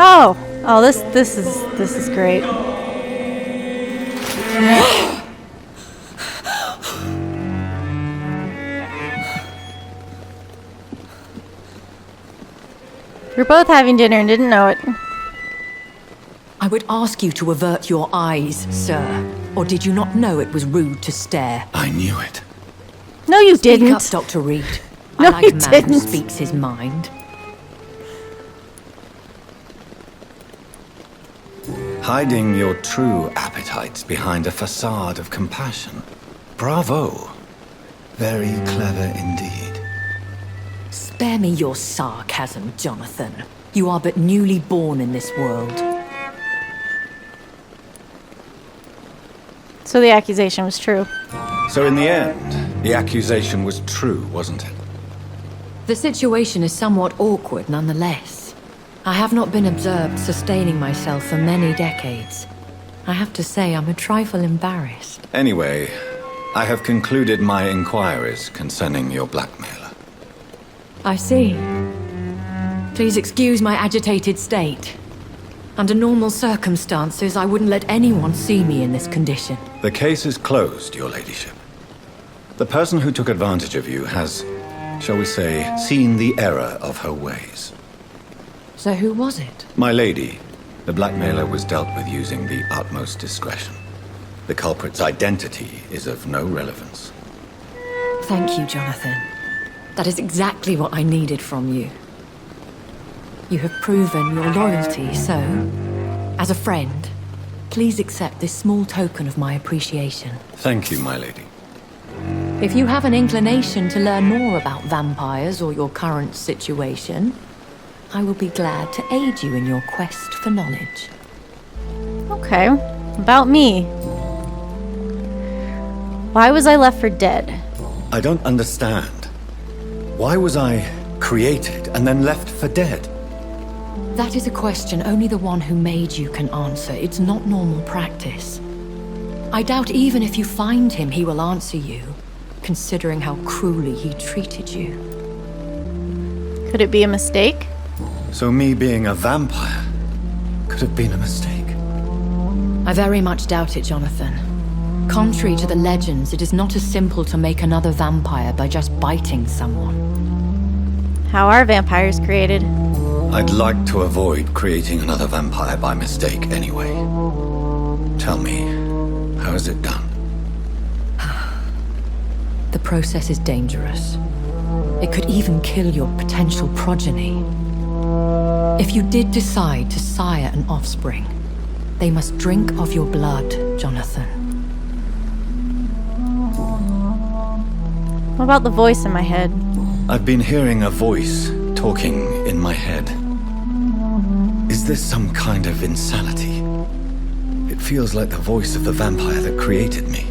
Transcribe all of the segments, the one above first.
Oh, this is great. We're both having dinner and didn't know it. I would ask you to avert your eyes, sir. Or did you not know it was rude to stare? I knew it. No, you didn't. Speak up, Dr. Reid. No, I like you a man didn't. who speaks his mind. Hiding your true appetites behind a facade of compassion. Bravo. Very clever indeed. Spare me your sarcasm, Jonathan. You are but newly born in this world. So the accusation was true. So in the end, the accusation was true, wasn't it? The situation is somewhat awkward nonetheless. I have not been observed sustaining myself for many decades. I have to say I'm a trifle embarrassed. Anyway, I have concluded my inquiries concerning your blackmailer. I see. Please excuse my agitated state. Under normal circumstances, I wouldn't let anyone see me in this condition. The case is closed, your ladyship. The person who took advantage of you has, shall we say, seen the error of her ways. So who was it? My lady, the blackmailer was dealt with using the utmost discretion. The culprit's identity is of no relevance. Thank you, Jonathan. That is exactly what I needed from you. You have proven your loyalty, so, as a friend, please accept this small token of my appreciation. Thank you, my lady. If you have an inclination to learn more about vampires or your current situation, I will be glad to aid you in your quest for knowledge. Okay, about me. Why was I left for dead? I don't understand. Why was I created and then left for dead? That is a question only the one who made you can answer. It's not normal practice. I doubt even if you find him, he will answer you, considering how cruelly he treated you. Could it be a mistake? So me being a vampire could have been a mistake. I very much doubt it, Jonathan. Contrary to the legends, it is not as simple to make another vampire by just biting someone. How are vampires created? I'd like to avoid creating another vampire by mistake anyway. Tell me, how is it done? The process is dangerous. It could even kill your potential progeny. If you did decide to sire an offspring, they must drink of your blood, Jonathan. What about the voice in my head? I've been hearing a voice talking in my head. Is this some kind of insanity? It feels like the voice of the vampire that created me.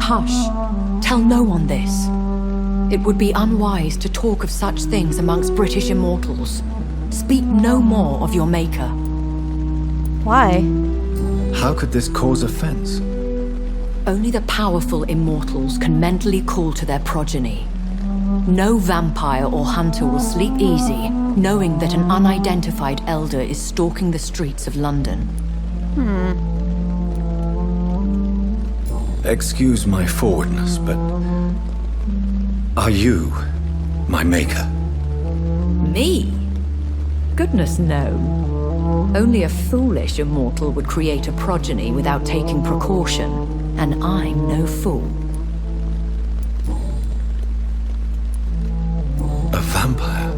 Hush. Tell no one this. It would be unwise to talk of such things amongst British immortals. Speak no more of your maker. Why? How could this cause offense? Only the powerful immortals can mentally call to their progeny. No vampire or hunter will sleep easy, knowing that an unidentified elder is stalking the streets of London. Excuse my forwardness, but are you my maker? Me? Goodness, no. Only a foolish immortal would create a progeny without taking precaution, and I'm no fool. A vampire?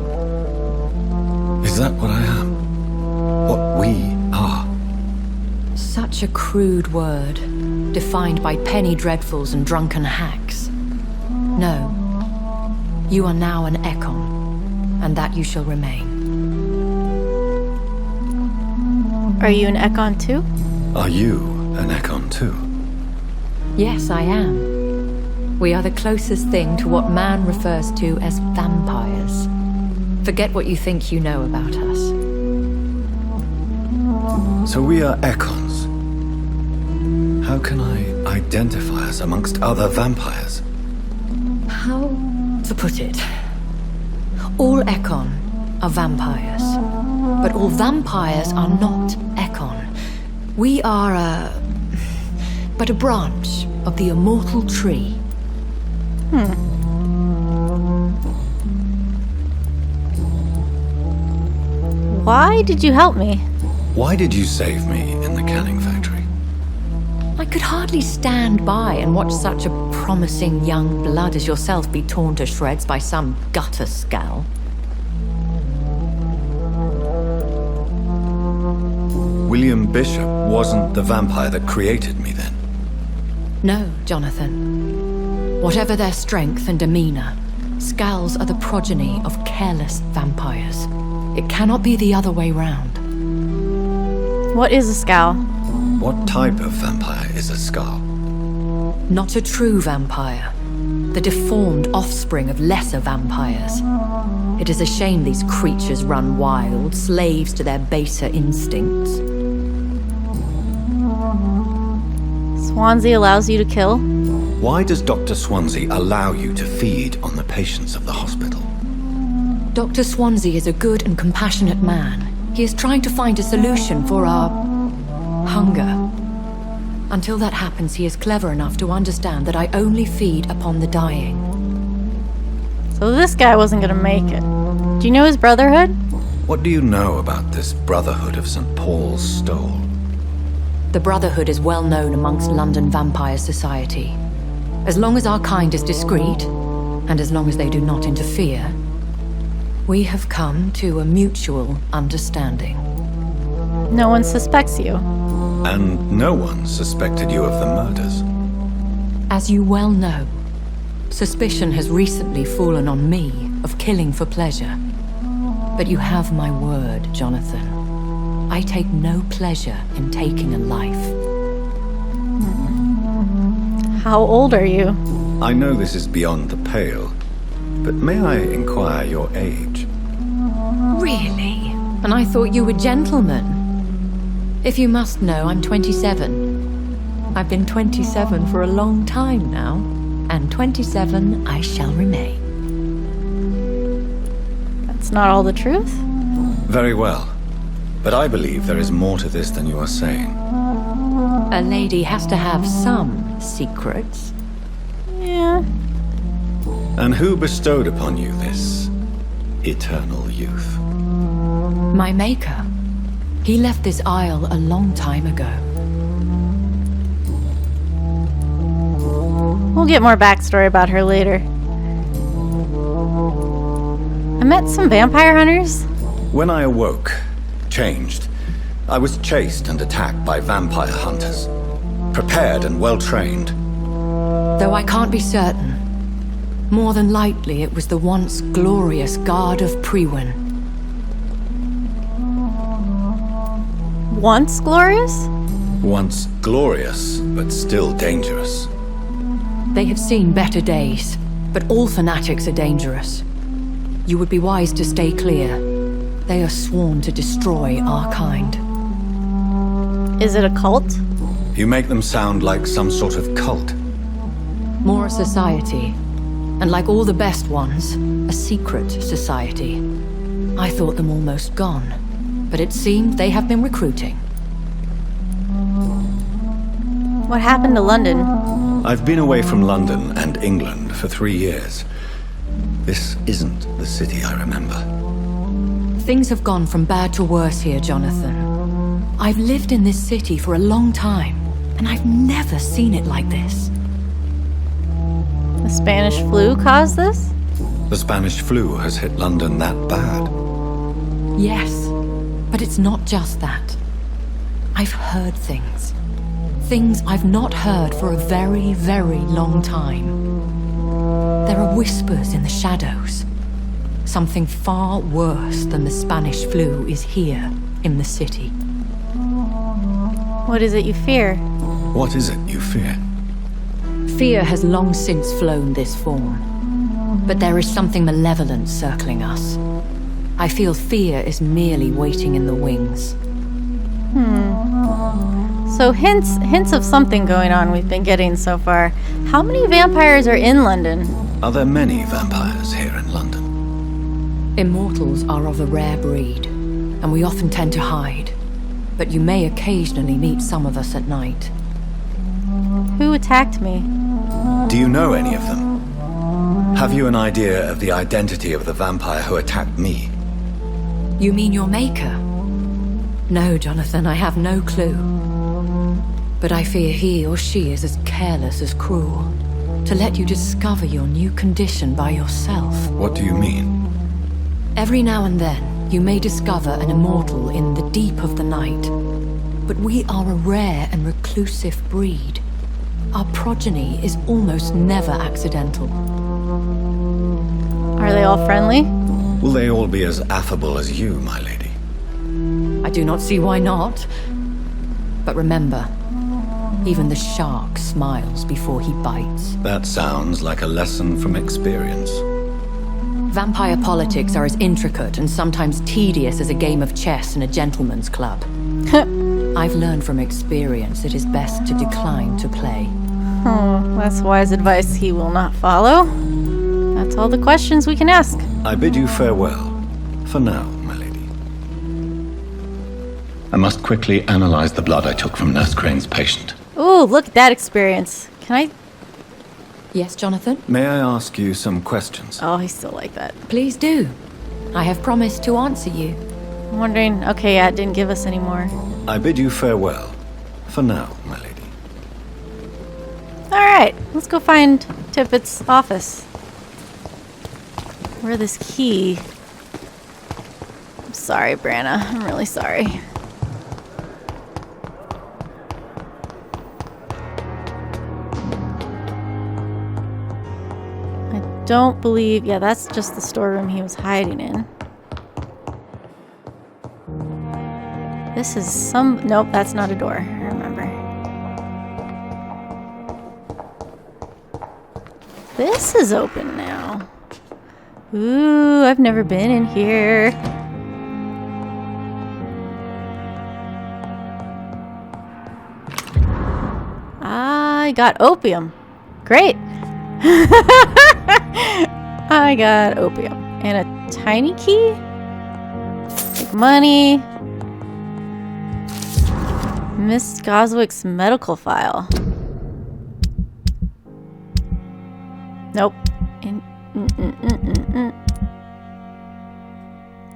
Is that what I am? What we are? Such a crude word, defined by penny dreadfuls and drunken hacks. No. You are now an Ekon, and that you shall remain. Are you an Ekon too? Are you an Ekon too? Yes, I am. We are the closest thing to what man refers to as vampires. Forget what you think you know about us. So we are Ekons. How can I identify us amongst other vampires? How to put it? All Ekon are vampires. But all vampires are not Ekon. We are but a branch of the immortal tree. Why did you help me? Why did you save me in the canning factory? I could hardly stand by and watch such a promising young blood as yourself be torn to shreds by some gutter scowl. William Bishop wasn't the vampire that created me then. No, Jonathan. Whatever their strength and demeanor, scowls are the progeny of careless vampires. It cannot be the other way round. What is a scowl? What type of vampire is a skull? Not a true vampire. The deformed offspring of lesser vampires. It is a shame these creatures run wild, slaves to their baser instincts. Swansea allows you to kill? Why does Dr. Swansea allow you to feed on the patients of the hospital? Dr. Swansea is a good and compassionate man. He is trying to find a solution for our hunger. Until that happens, he is clever enough to understand that I only feed upon the dying. So this guy wasn't gonna make it. Do you know his brotherhood? What do you know about this Brotherhood of St. Paul's Stole? The Brotherhood is well known amongst London Vampire Society. As long as our kind is discreet, and as long as they do not interfere, we have come to a mutual understanding. No one suspects you. And no one suspected you of the murders. As you well know, suspicion has recently fallen on me of killing for pleasure. But you have my word, Jonathan. I take no pleasure in taking a life. How old are you? I know this is beyond the pale, but may I inquire your age? Really? And I thought you were gentlemen. If you must know, I'm 27. I've been 27 for a long time now, and 27 I shall remain. That's not all the truth? Very well. But I believe there is more to this than you are saying. A lady has to have some secrets. Yeah. And who bestowed upon you this eternal youth? My maker. He left this isle a long time ago. We'll get more backstory about her later. I met some vampire hunters. When I awoke, changed, I was chased and attacked by vampire hunters. Prepared and well-trained. Though I can't be certain. More than likely, it was the once glorious Guard of Priwen. Once glorious? Once glorious, but still dangerous. They have seen better days, but all fanatics are dangerous. You would be wise to stay clear. They are sworn to destroy our kind. Is it a cult? You make them sound like some sort of cult. More a society. And like all the best ones, a secret society. I thought them almost gone, but it seemed they have been recruiting. What happened to London? I've been away from London and England for 3 years. This isn't the city I remember. Things have gone from bad to worse here, Jonathan. I've lived in this city for a long time, and I've never seen it like this. The Spanish flu caused this? The Spanish flu has hit London that bad. Yes, but it's not just that. I've heard things. Things I've not heard for a very, very long time. There are whispers in the shadows. Something far worse than the Spanish flu is here in the city. What is it you fear? What is it you fear? Fear has long since flown this form. But there is something malevolent circling us. I feel fear is merely waiting in the wings. So hints of something going on we've been getting so far. How many vampires are in London? Are there many vampires here in London? Immortals are of a rare breed, and we often tend to hide. But you may occasionally meet some of us at night. Who attacked me? Do you know any of them? Have you an idea of the identity of the vampire who attacked me? You mean your maker? No, Jonathan, I have no clue. But I fear he or she is as careless as cruel. To let you discover your new condition by yourself. What do you mean? Every now and then, you may discover an immortal in the deep of the night. But we are a rare and reclusive breed. Our progeny is almost never accidental. Are they all friendly? Will they all be as affable as you, my lady? I do not see why not. But remember, even the shark smiles before he bites. That sounds like a lesson from experience. Vampire politics are as intricate and sometimes tedious as a game of chess in a gentleman's club. I've learned from experience it is best to decline to play. That's wise advice he will not follow. That's all the questions we can ask. I bid you farewell. For now, my lady. I must quickly analyze the blood I took from Nurse Crane's patient. Ooh, look at that experience. Can I? Yes, Jonathan? May I ask you some questions? Oh, he's still like that. Please do. I have promised to answer you. I'm wondering, okay, yeah, it didn't give us any more. I bid you farewell. For now, my lady. Alright, let's go find Tippett's office. Where this key? I'm sorry, Branna. I'm really sorry. I don't believe... Yeah, that's just the storeroom he was hiding in. This is some... Nope, that's not a door. I remember. This is open now. Ooh, I've never been in here. I got opium. Great. I got opium. And a tiny key? Like money. Miss GOSWICK's medical file. Nope.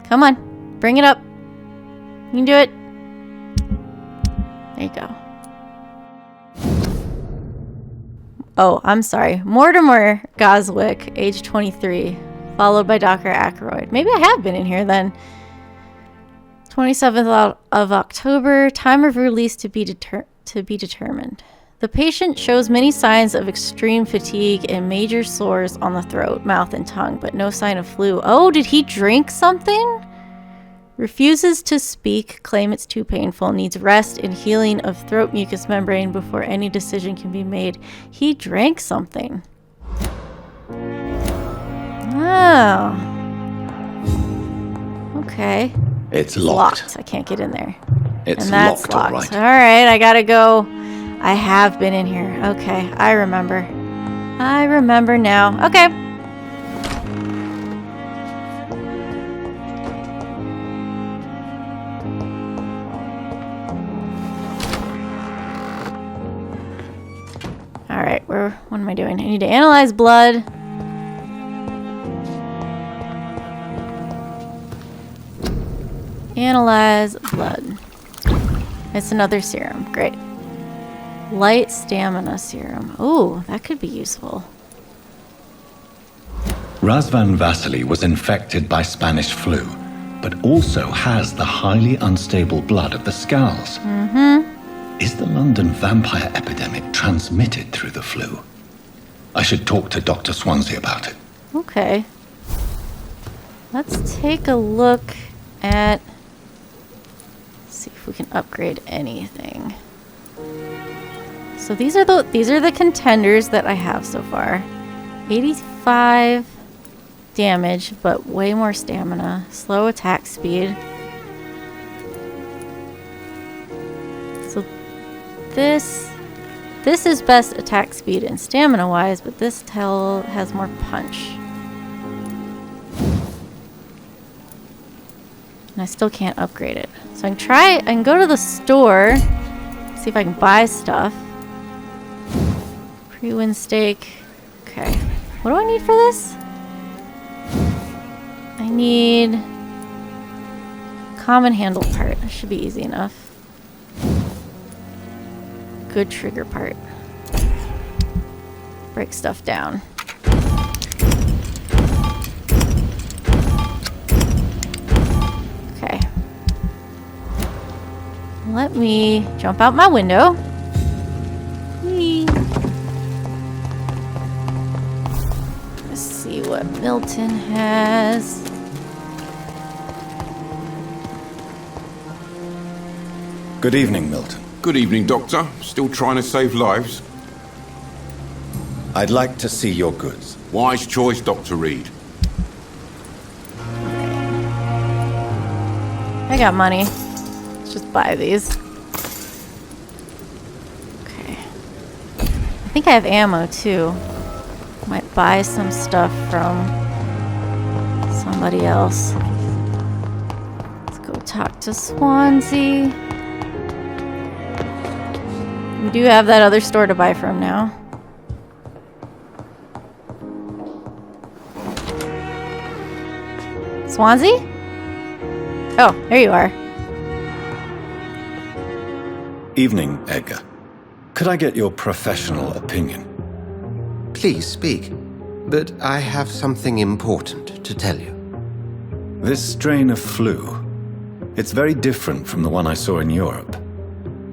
Come on. Bring it up. You can do it. There you go. Oh, I'm sorry. Mortimer GOSWICK, age 23. Followed by Dr. Ackroyd. Maybe I have been in here then. 27th of October. Time of release to be determined. The patient shows many signs of extreme fatigue and major sores on the throat, mouth, and tongue, but no sign of flu. Oh, did he drink something? Refuses to speak, claim it's too painful, needs rest and healing of throat mucous membrane before any decision can be made. He drank something. Oh. Okay. It's locked. I can't get in there. It's and that's locked, locked. all right. All right, I gotta go. I have been in here. Okay, I remember. I remember now. Okay. All right, what am I doing? I need to analyze blood. Analyze blood. It's another serum. Great. Light stamina serum. Oh, that could be useful. Razvan Vasily was infected by Spanish flu, but also has the highly unstable blood of the Scowls. Is the London vampire epidemic transmitted through the flu? I should talk to Dr. Swansea about it. Okay. Let's take a look at... see if we can upgrade anything. So these are the contenders that I have so far. 85 damage, but way more stamina. Slow attack speed. So this is best attack speed and stamina wise, but this has more punch. And I still can't upgrade it. So I can go to the store, see if I can buy stuff. Pre-win steak. Okay. What do I need for this? I need common handle part. That should be easy enough. Good trigger part. Break stuff down. Okay. Let me jump out my window. Whee. Let's see what MILTON has. Good evening, MILTON. Good evening, Doctor. Still trying to save lives? I'd like to see your goods. Wise choice, Dr. Reid. I got money. Let's just buy these. Okay. I think I have ammo too. Might buy some stuff from somebody else. Let's go talk to Swansea. We do have that other store to buy from now. Swansea? Oh, there you are. Evening, Edgar. Could I get your professional opinion? Please speak, but I have something important to tell you. This strain of flu, it's very different from the one I saw in Europe.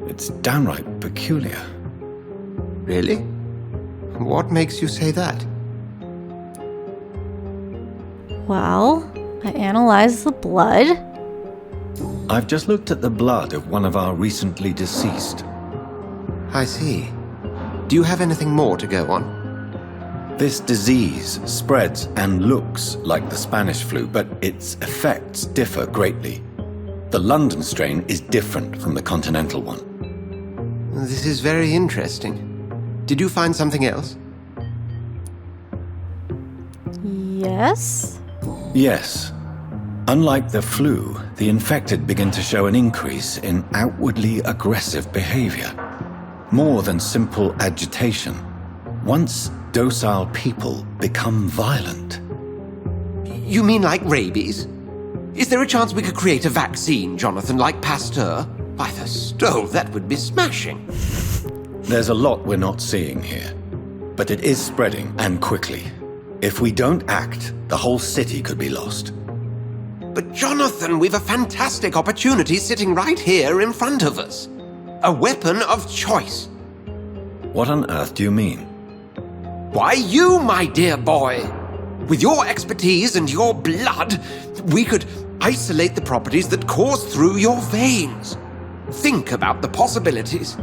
It's downright peculiar. Really? What makes you say that? Well, I analyzed the blood. I've just looked at the blood of one of our recently deceased. I see. Do you have anything more to go on? This disease spreads and looks like the Spanish flu, but its effects differ greatly. The London strain is different from the continental one. This is very interesting. Did you find something else? Yes? Yes. Unlike the flu, the infected begin to show an increase in outwardly aggressive behavior. More than simple agitation. Once docile people become violent. You mean like rabies? Is there a chance we could create a vaccine, Jonathan, like Pasteur? By the stove, that would be smashing. There's a lot we're not seeing here. But it is spreading, and quickly. If we don't act, the whole city could be lost. But Jonathan, we've a fantastic opportunity sitting right here in front of us. A weapon of choice. What on earth do you mean? Why, you, my dear boy. With your expertise and your blood, we could isolate the properties that course through your veins. Think about the possibilities.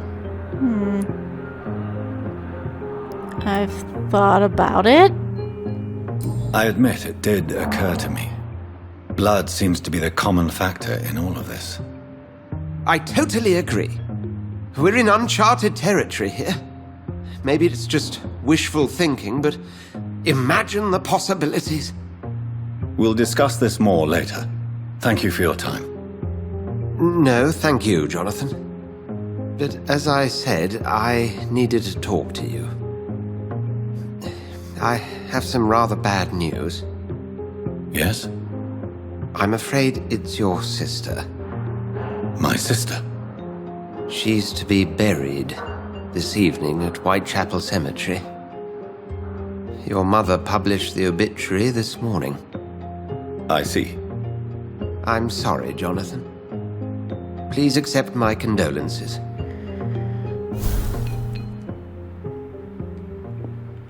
I've thought about it. I admit it did occur to me. Blood seems to be the common factor in all of this. I totally agree. We're in uncharted territory here. Maybe it's just wishful thinking, but imagine the possibilities. We'll discuss this more later. Thank you for your time. No, thank you, Jonathan. But as I said, I needed to talk to you. I have some rather bad news. Yes? I'm afraid it's your sister. My sister? She's to be buried this evening at Whitechapel Cemetery. Your mother published the obituary this morning. I see. I'm sorry, Jonathan. Please accept my condolences.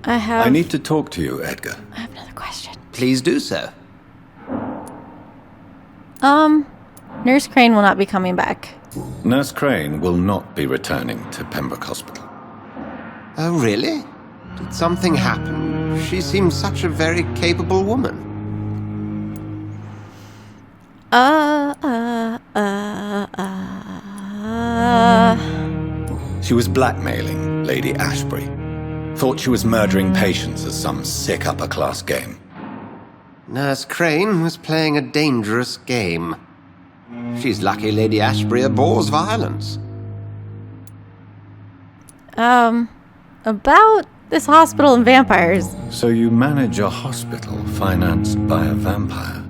I need to talk to you, Edgar. I have another question. Please do so. Nurse Crane will not be coming back. Nurse Crane will not be returning to Pembroke Hospital. Oh, really? Did something happen? She seems such a very capable woman. She was blackmailing Lady ASHBURY. Thought she was murdering patients as some sick upper-class game. Nurse Crane was playing a dangerous game. She's lucky Lady ASHBURY abhors violence. About this hospital and vampires. So you manage a hospital financed by a vampire?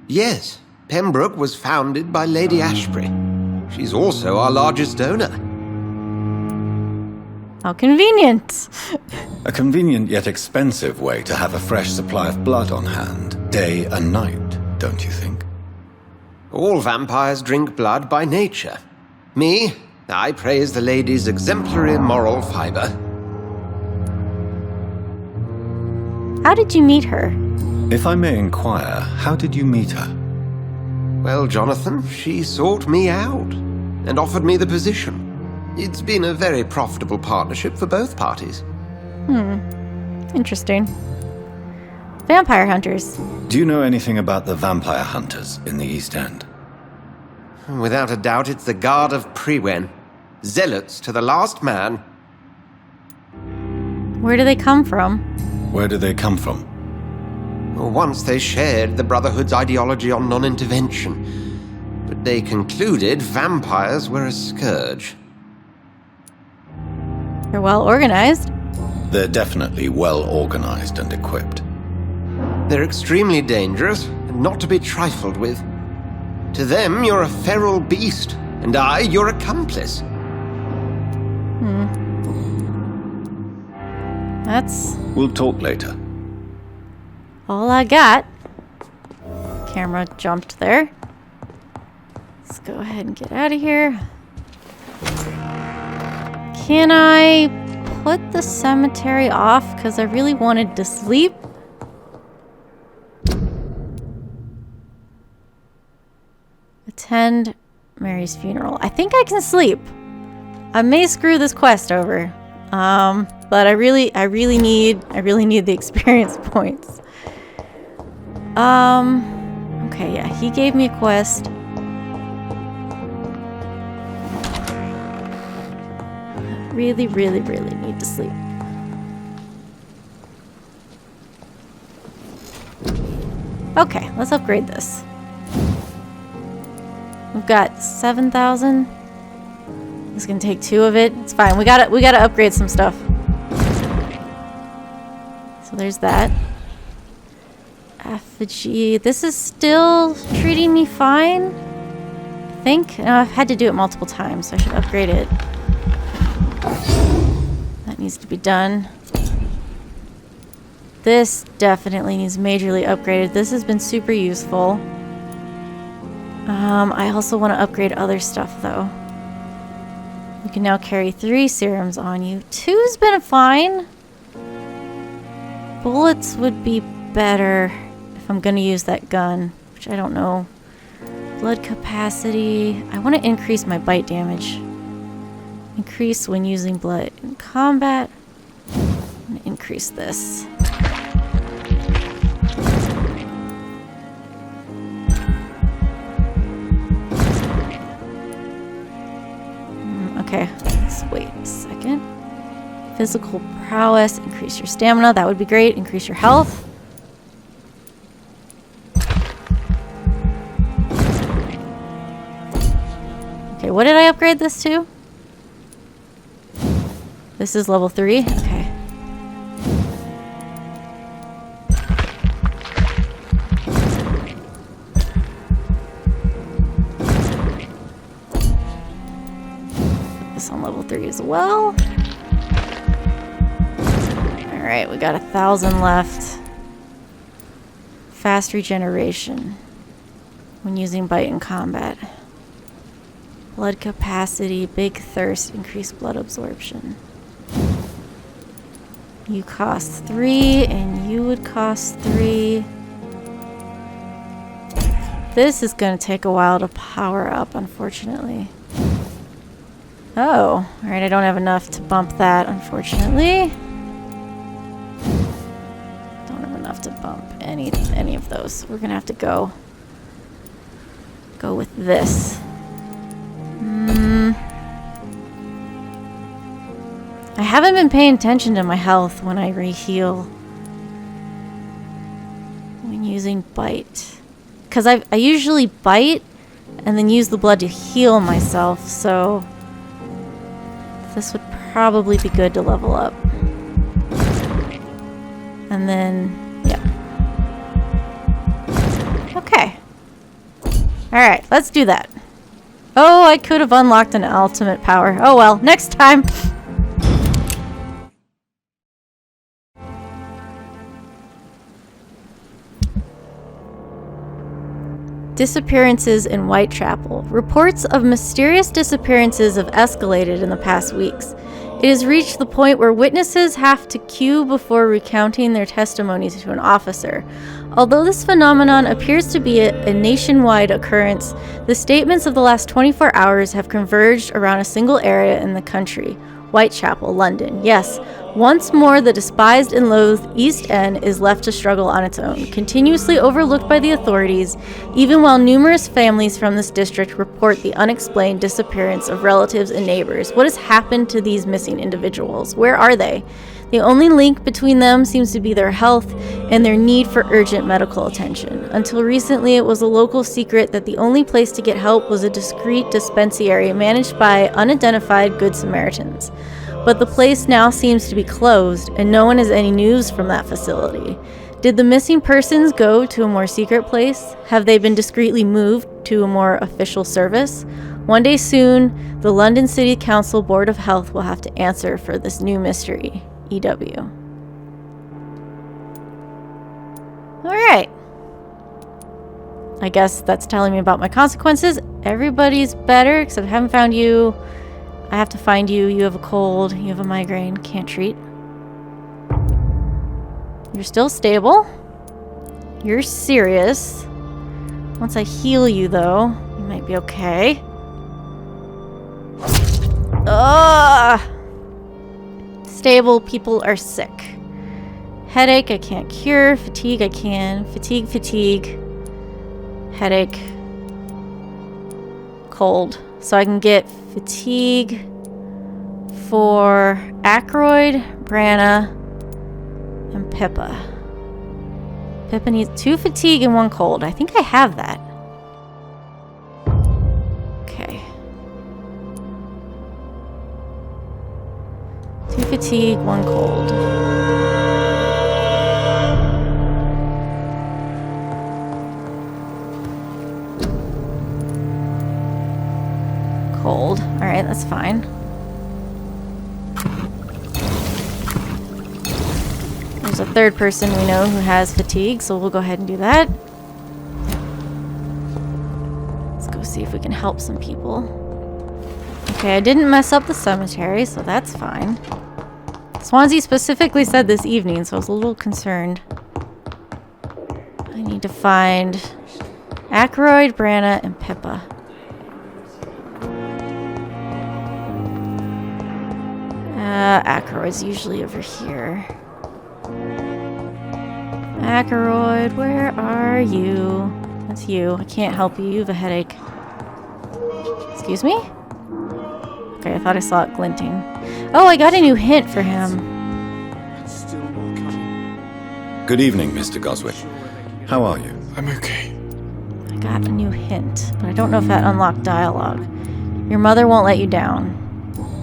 Yes, Pembroke was founded by Lady ASHBURY. She's also our largest donor. How convenient. A convenient yet expensive way to have a fresh supply of blood on hand, day and night, don't you think? All vampires drink blood by nature. Me, I praise the lady's exemplary moral fiber. How did you meet her? If I may inquire, how did you meet her? Well, Jonathan, she sought me out and offered me the position. It's been a very profitable partnership for both parties. Interesting. Vampire hunters. Do you know anything about the vampire hunters in the East End? Without a doubt, it's the Guard of Prewen. Zealots to the last man. Where do they come from? Where do they come from? Once they shared the Brotherhood's ideology on non-intervention, but they concluded vampires were a scourge. They're well organized. They're definitely well organized and equipped. They're extremely dangerous and not to be trifled with. To them, you're a feral beast, and I, your accomplice. That's We'll talk later. all I got. Camera jumped there. Let's go ahead and get out of here. Can I put the cemetery off? Because I really wanted to sleep. Attend Mary's funeral. I think I can sleep. I may screw this quest over. But I really need the experience points. Okay, yeah, he gave me a quest. Really need to sleep. Okay, let's upgrade this. We've got 7,000. It's gonna take 2 of it. It's fine. We gotta upgrade some stuff. So there's that. Effigy. This is still treating me fine, I think. I've had to do it multiple times, so I should upgrade it. That needs to be done. This definitely needs majorly upgraded. This has been super useful. I also want to upgrade other stuff, though. You can now carry 3 serums on you. 2's been fine. Bullets would be better if I'm going to use that gun, which I don't know. Blood capacity. I want to increase my bite damage. Increase when using blood in combat. I'm going to increase this. Okay, let's wait a second. Physical prowess, increase your stamina. That would be great. Increase your health. Okay, what did I upgrade this to? This is level 3? Okay. This on level 3 as well. Alright, we got 1,000 left. Fast regeneration when using bite in combat. Blood capacity, big thirst, increased blood absorption. You cost 3, and you would cost 3. This is going to take a while to power up, unfortunately. Oh, alright, I don't have enough to bump that, unfortunately. Don't have enough to bump any of those. We're going to have to go with this. I haven't been paying attention to my health when I re-heal. When using bite. Because I usually bite and then use the blood to heal myself, so this would probably be good to level up. And then, yeah. Okay. Alright, let's do that. Oh, I could have unlocked an ultimate power. Oh well, next time. Disappearances in Whitechapel. Reports of mysterious disappearances have escalated in the past weeks. It has reached the point where witnesses have to queue before recounting their testimonies to an officer. Although this phenomenon appears to be a nationwide occurrence, the statements of the last 24 hours have converged around a single area in the country, Whitechapel, London. Yes, once more the despised and loathed East End is left to struggle on its own, continuously overlooked by the authorities, even while numerous families from this district report the unexplained disappearance of relatives and neighbors. What has happened to these missing individuals? Where are they? The only link between them seems to be their health and their need for urgent medical attention. Until recently, it was a local secret that the only place to get help was a discreet dispensary managed by unidentified Good Samaritans. But the place now seems to be closed, and no one has any news from that facility. Did the missing persons go to a more secret place? Have they been discreetly moved to a more official service? One day soon, the London City Council Board of Health will have to answer for this new mystery. EW. Alright. I guess that's telling me about my consequences. Everybody's better, except I haven't found you. I have to find you. You have a cold. You have a migraine. Can't treat. You're still stable. You're serious. Once I heal you, though, you might be okay. Ugh! Stable people are sick. Headache, I can't cure. Fatigue, I can. Fatigue. Headache. Cold. So I can get fatigue for Ackroyd, Brana, and Pippa. Pippa needs 2 fatigue and 1 cold. I think I have that. Okay. 2 fatigue, 1 cold. Cold. Alright, that's fine. There's a third person we know who has fatigue, so we'll go ahead and do that. Let's go see if we can help some people. Okay, I didn't mess up the cemetery, so that's fine. Swansea specifically said this evening, so I was a little concerned. I need to find Ackroyd, Brana, and Pippa. Ackroyd's usually over here. Ackroyd, where are you? That's you. I can't help you. You have a headache. Excuse me? Okay, I thought I saw it glinting. Oh, I got a new hint for him. Good evening, Mr. GOSWICK. How are you? I'm okay. I got a new hint, but I don't know if that unlocked dialogue. Your mother won't let you down.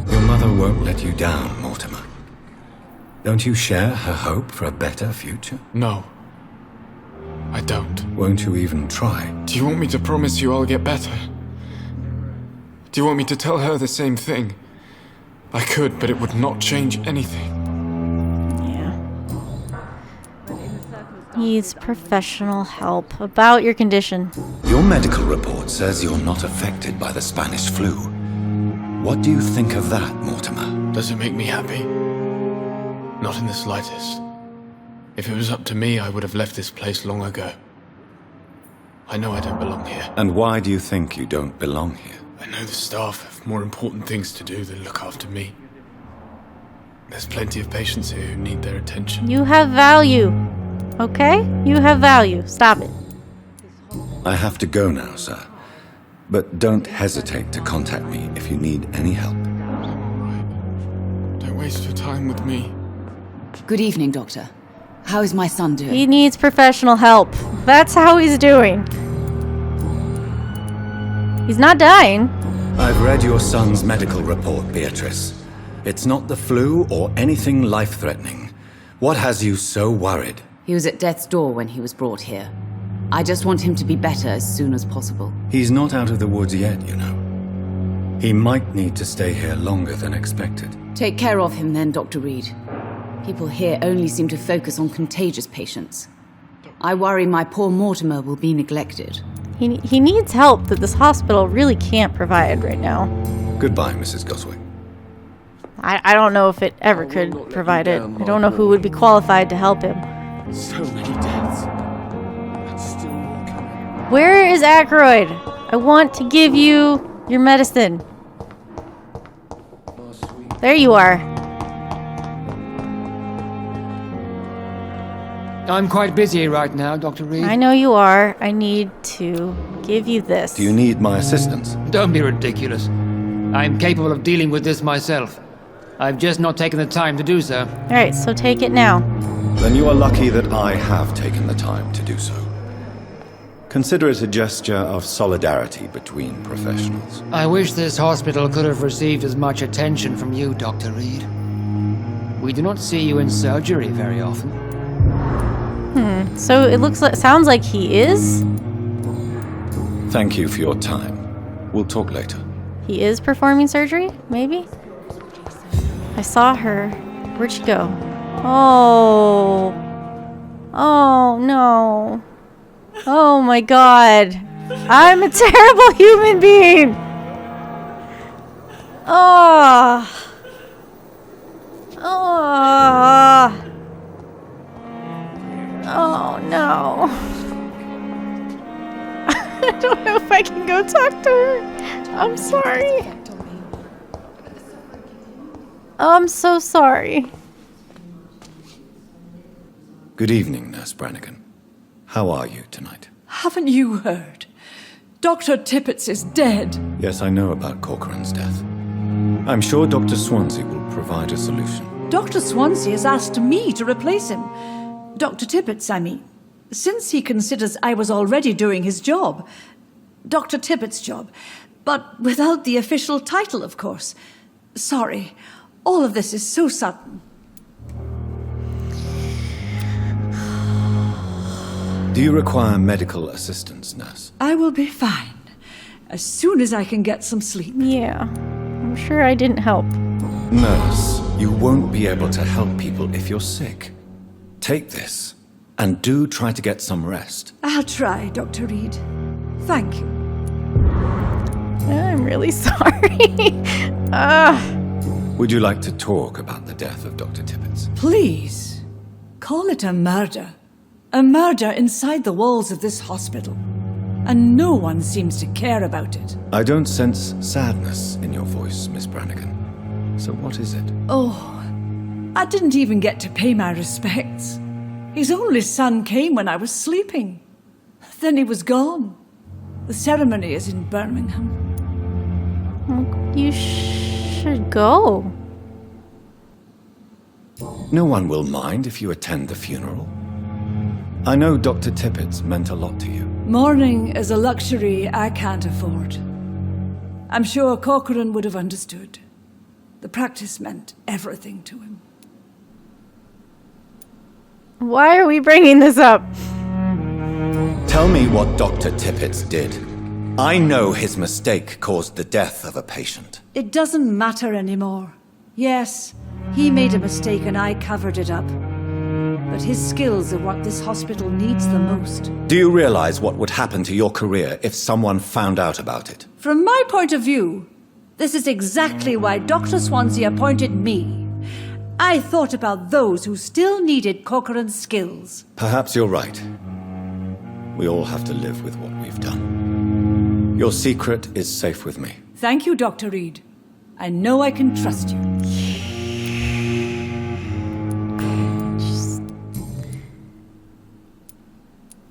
Your mother won't let you down, Mortimer. Don't you share her hope for a better future? No. I don't. Won't you even try? Do you want me to promise you I'll get better? Do you want me to tell her the same thing? I could, but it would not change anything. Yeah. Needs professional help. About your condition. Your medical report says you're not affected by the Spanish flu. What do you think of that, Mortimer? Does it make me happy? Not in the slightest. If it was up to me, I would have left this place long ago. I know I don't belong here. And why do you think you don't belong here? I know the staff have more important things to do than look after me. There's plenty of patients here who need their attention. You have value. Okay? You have value. Stop it. I have to go now, sir. But don't hesitate to contact me if you need any help. Right. Don't waste your time with me. Good evening, Doctor. How is my son doing? He needs professional help. That's how he's doing. He's not dying. I've read your son's medical report, Beatrice. It's not the flu or anything life-threatening. What has you so worried? He was at death's door when he was brought here. I just want him to be better as soon as possible. He's not out of the woods yet, you know. He might need to stay here longer than expected. Take care of him then, Dr. Reid. People here only seem to focus on contagious patients. I worry my poor Mortimer will be neglected. He needs help that this hospital really can't provide right now. Goodbye, Mrs. GOSWICK. I don't know if it ever could provide it. I don't know who would be qualified to help him. So many deaths. And still more coming. Where is Ackroyd? I want to give you your medicine. There you are. I'm quite busy right now, Dr. Reid. I know you are. I need to give you this. Do you need my assistance? Don't be ridiculous. I'm capable of dealing with this myself. I've just not taken the time to do so. Alright, so take it now. Then you are lucky that I have taken the time to do so. Consider it a gesture of solidarity between professionals. I wish this hospital could have received as much attention from you, Dr. Reid. We do not see you in surgery very often. So it sounds like he is. Thank you for your time. We'll talk later. He is performing surgery, maybe? I saw her. Where'd she go? Oh. Oh, no. Oh, my God. I'm a terrible human being. Oh. Oh. Oh, no. I don't know if I can go talk to her. I'm sorry. I'm so sorry. Good evening, Nurse Branagan. How are you tonight? Haven't you heard? Dr. Tippets is dead. Yes, I know about Corcoran's death. I'm sure Dr. Swansea will provide a solution. Dr. Swansea has asked me to replace him. Dr. Tippets, I mean. Since he considers I was already doing his job. Dr. Tippets' job. But without the official title, of course. Sorry. All of this is so sudden. Do you require medical assistance, nurse? I will be fine. As soon as I can get some sleep. Yeah. I'm sure I didn't help. Nurse, you won't be able to help people if you're sick. Take this, and do try to get some rest. I'll try, Dr. Reid. Thank you. I'm really sorry. Would you like to talk about the death of Dr. Tippets? Please. Call it a murder. A murder inside the walls of this hospital. And no one seems to care about it. I don't sense sadness in your voice, Miss Branagan. So what is it? Oh, I didn't even get to pay my respects. His only son came when I was sleeping. Then he was gone. The ceremony is in Birmingham. You should go. No one will mind if you attend the funeral. I know Dr. Tippets meant a lot to you. Mourning is a luxury I can't afford. I'm sure Corcoran would have understood. The practice meant everything to him. Why are we bringing this up? Tell me what Dr. Tippets did. I know his mistake caused the death of a patient. It doesn't matter anymore. Yes, he made a mistake and I covered it up. But his skills are what this hospital needs the most. Do you realize what would happen to your career if someone found out about it? From my point of view, this is exactly why Dr. Swansea appointed me. I thought about those who still needed Corcoran's skills. Perhaps you're right. We all have to live with what we've done. Your secret is safe with me. Thank you, Dr. Reid. I know I can trust you.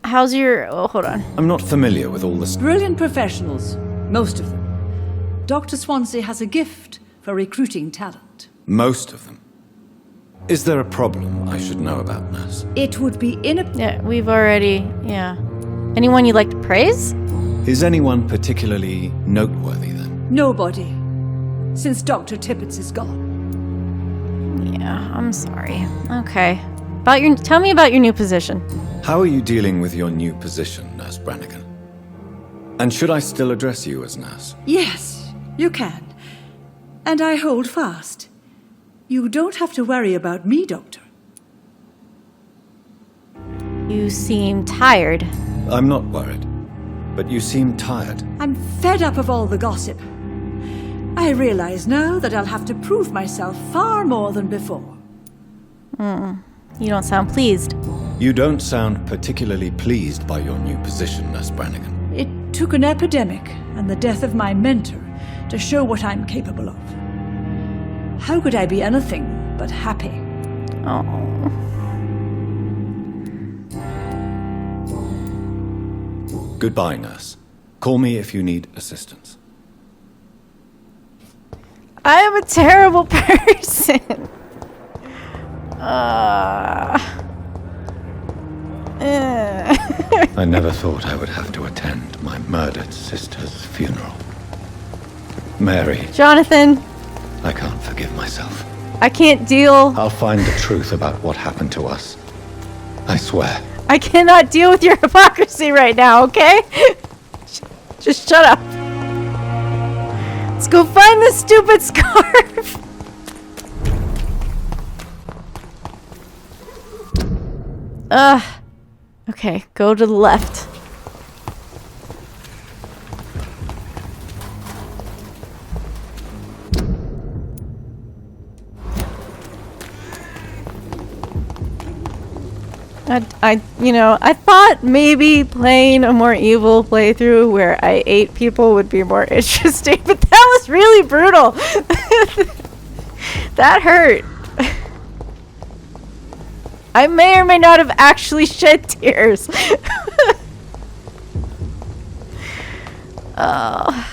How's your... Oh, hold on. I'm not familiar with all this. Brilliant professionals, most of them. Dr. Swansea has a gift for recruiting talent. Most of them. Is there a problem I should know about, nurse? It would be Yeah, we've already... Yeah. Anyone you'd like to praise? Is anyone particularly noteworthy then? Nobody. Since Dr. Tippett is gone. Yeah, I'm sorry. Okay. Tell me about your new position. How are you dealing with your new position, Nurse Branagan? And should I still address you as nurse? Yes, you can. And I hold fast. You don't have to worry about me, Doctor. You seem tired. I'm not worried, but you seem tired. I'm fed up of all the gossip. I realize now that I'll have to prove myself far more than before. You don't sound pleased. You don't sound particularly pleased by your new position, Nurse Branagan. It took an epidemic and the death of my mentor to show what I'm capable of. How could I be anything but happy? Oh. Goodbye, nurse. Call me if you need assistance. I am a terrible person. I never thought I would have to attend my murdered sister's funeral. Mary. Jonathan. I can't forgive myself. I can't deal. I'll find the truth about what happened to us. I swear. I cannot deal with your hypocrisy right now, okay? Just shut up. Let's go find this stupid scarf. Okay, go to the left. I thought maybe playing a more evil playthrough where I ate people would be more interesting, but that was really brutal. That hurt. I may or may not have actually shed tears. Oh.